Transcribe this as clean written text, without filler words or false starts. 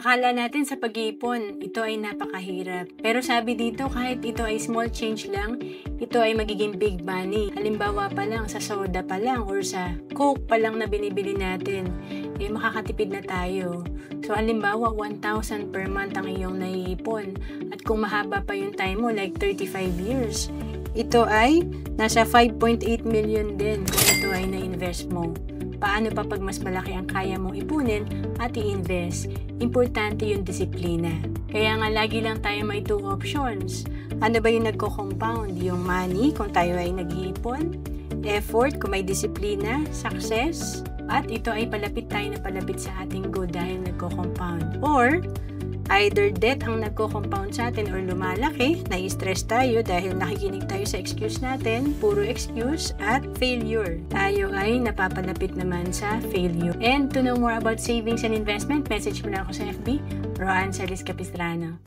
Akala natin sa pag-iipon, ito ay napakahirap. Pero sabi dito, kahit ito ay small change lang, ito ay magiging big money. Halimbawa pa lang, sa soda pa lang or sa Coke pa lang na binibili natin, makakatipid na tayo. So halimbawa, 1,000 per month ang iyong naiipon. At kung mahaba pa yung time mo, like 35 years, ito ay nasa 5.8 million din kung ito ay na-invest mo. Paano pa pag mas malaki ang kaya mong ipunin at i-invest? Importante yung disiplina. Kaya nga lagi lang tayo may two options. Ano ba yung nagko-compound? Yung money kung tayo ay nag-iipon, effort kung may disiplina, success, at ito ay palapit tayo na palapit sa ating goal dahil nagko-compound. Or either debt ang nagko-compound sa atin or lumalaki, nai-stress tayo dahil nakikinig tayo sa excuse natin, puro excuse, at failure. Tayo ay napapalapit naman sa failure. And to know more about savings and investment, message mo na ako sa FB, Roan Celis Capistrano.